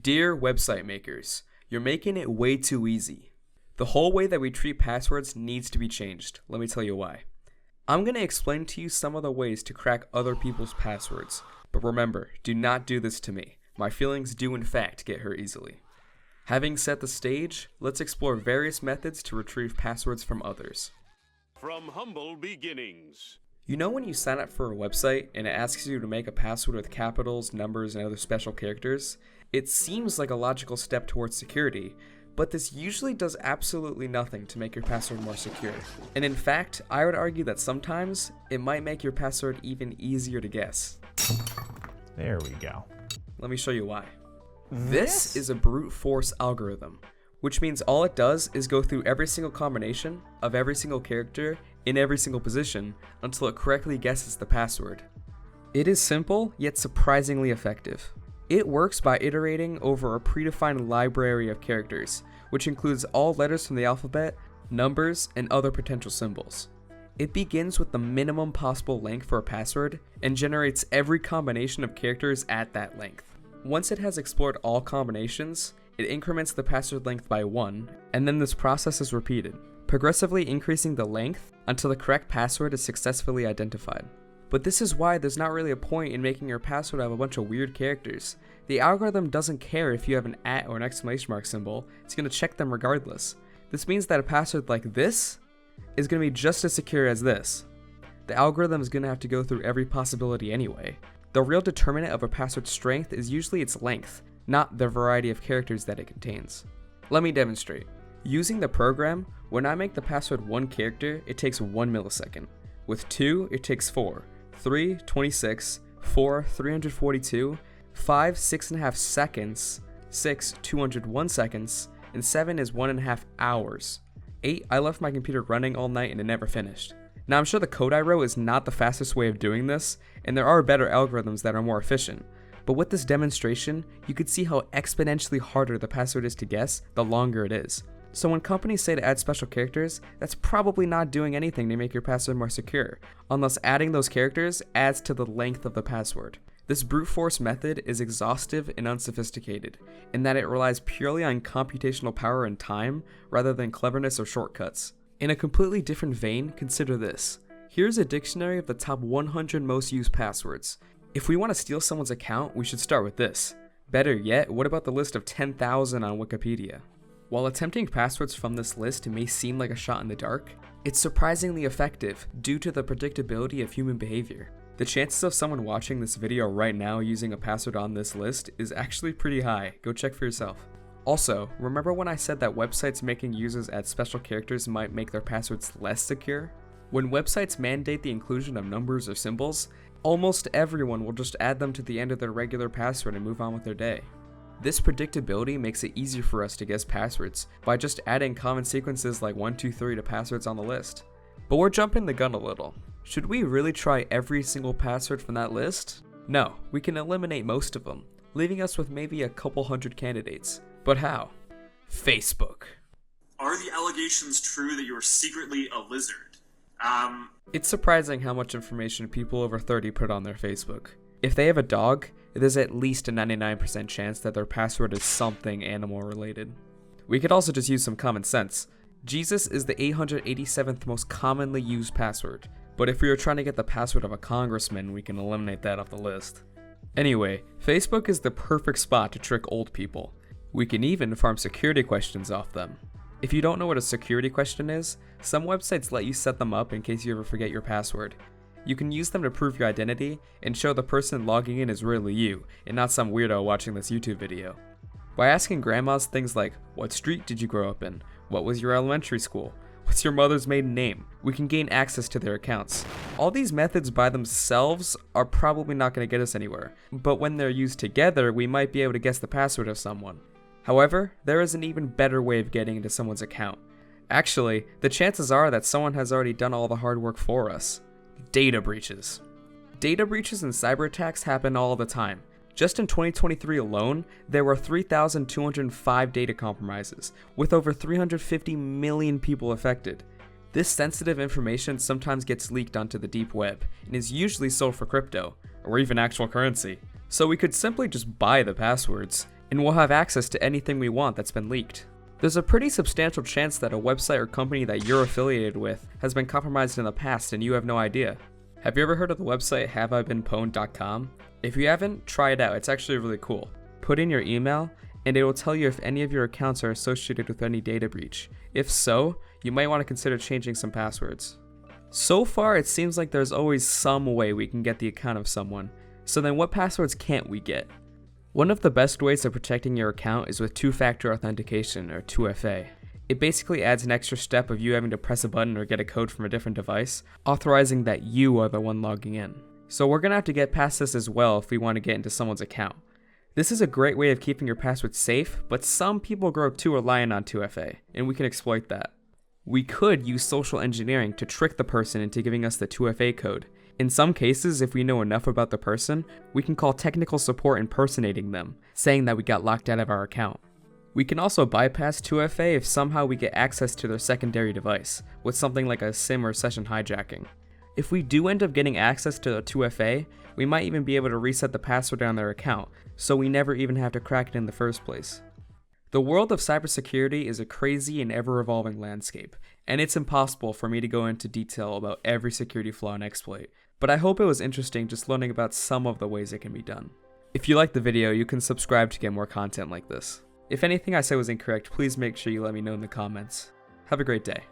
Dear website makers, you're making it way too easy. The whole way that we treat passwords needs to be changed. Let me tell you why. I'm going to explain to you some of the ways to crack other people's passwords, but remember, do not do this to me. My feelings do in fact get hurt easily. Having set the stage, let's explore various methods to retrieve passwords from others. From humble beginnings. You know when you sign up for a website and it asks you to make a password with capitals, numbers, and other special characters? It seems like a logical step towards security, but this usually does absolutely nothing to make your password more secure. And in fact, I would argue that sometimes it might make your password even easier to guess. There we go. Let me show you why. This is a brute force algorithm, which means all it does is go through every single combination of every single character in every single position until it correctly guesses the password. It is simple, yet surprisingly effective. It works by iterating over a predefined library of characters, which includes all letters from the alphabet, numbers, and other potential symbols. It begins with the minimum possible length for a password and generates every combination of characters at that length. Once it has explored all combinations, it increments the password length by 1, and then this process is repeated, progressively increasing the length until the correct password is successfully identified. But this is why there's not really a point in making your password have a bunch of weird characters. The algorithm doesn't care if you have an @ or an exclamation mark symbol, it's going to check them regardless. This means that a password like this is going to be just as secure as this. The algorithm is going to have to go through every possibility anyway. The real determinant of a password's strength is usually its length, not the variety of characters that it contains. Let me demonstrate. Using the program, when I make the password 1 character, it takes 1 millisecond. With 2, it takes 4. 3, 26, 4, 342, 5, 6.5 seconds, 6, 201 seconds, and 7 is 1.5 hours. 8, I left my computer running all night and it never finished. Now I'm sure the code I wrote is not the fastest way of doing this, and there are better algorithms that are more efficient. But with this demonstration, you could see how exponentially harder the password is to guess the longer it is. So when companies say to add special characters, that's probably not doing anything to make your password more secure, unless adding those characters adds to the length of the password. This brute force method is exhaustive and unsophisticated, in that it relies purely on computational power and time, rather than cleverness or shortcuts. In a completely different vein, consider this. Here's a dictionary of the top 100 most used passwords. If we want to steal someone's account, we should start with this. Better yet, what about the list of 10,000 on Wikipedia? While attempting passwords from this list may seem like a shot in the dark, it's surprisingly effective due to the predictability of human behavior. The chances of someone watching this video right now using a password on this list is actually pretty high. Go check for yourself. Also, remember when I said that websites making users add special characters might make their passwords less secure? When websites mandate the inclusion of numbers or symbols, almost everyone will just add them to the end of their regular password and move on with their day. This predictability makes it easier for us to guess passwords by just adding common sequences like 1, 2, 3 to passwords on the list. But we're jumping the gun a little. Should we really try every single password from that list? No, we can eliminate most of them, leaving us with maybe a couple hundred candidates. But how? Facebook. Are the allegations true that you are secretly a lizard? It's surprising how much information people over 30 put on their Facebook. If they have a dog, there's at least a 99% chance that their password is something animal related. We could also just use some common sense. Jesus is the 887th most commonly used password, but if we were trying to get the password of a congressman, we can eliminate that off the list. Anyway, Facebook is the perfect spot to trick old people. We can even farm security questions off them. If you don't know what a security question is, some websites let you set them up in case you ever forget your password. You can use them to prove your identity and show the person logging in is really you and not some weirdo watching this YouTube video. By asking grandmas things like, what street did you grow up in? What was your elementary school? What's your mother's maiden name? We can gain access to their accounts. All these methods by themselves are probably not going to get us anywhere, but when they're used together, we might be able to guess the password of someone. However, there is an even better way of getting into someone's account. Actually, the chances are that someone has already done all the hard work for us. Data breaches. Data breaches and cyber attacks happen all the time. Just in 2023 alone, there were 3,205 data compromises, with over 350 million people affected. This sensitive information sometimes gets leaked onto the deep web, and is usually sold for crypto, or even actual currency. So we could simply just buy the passwords, and we'll have access to anything we want that's been leaked. There's a pretty substantial chance that a website or company that you're affiliated with has been compromised in the past and you have no idea. Have you ever heard of the website haveibeenpwned.com? If you haven't, try it out, it's actually really cool. Put in your email, and it will tell you if any of your accounts are associated with any data breach. If so, you might want to consider changing some passwords. So far, it seems like there's always some way we can get the account of someone. So then what passwords can't we get? One of the best ways of protecting your account is with two-factor authentication, or 2FA. It basically adds an extra step of you having to press a button or get a code from a different device, authorizing that you are the one logging in. So we're going to have to get past this as well if we want to get into someone's account. This is a great way of keeping your password safe, but some people grow too reliant on 2FA, and we can exploit that. We could use social engineering to trick the person into giving us the 2FA code. In some cases, if we know enough about the person, we can call technical support impersonating them, saying that we got locked out of our account. We can also bypass 2FA if somehow we get access to their secondary device, with something like a SIM or session hijacking. If we do end up getting access to the 2FA, we might even be able to reset the password on their account, so we never even have to crack it in the first place. The world of cybersecurity is a crazy and ever-evolving landscape, and it's impossible for me to go into detail about every security flaw and exploit, but I hope it was interesting just learning about some of the ways it can be done. If you liked the video, you can subscribe to get more content like this. If anything I said was incorrect, please make sure you let me know in the comments. Have a great day.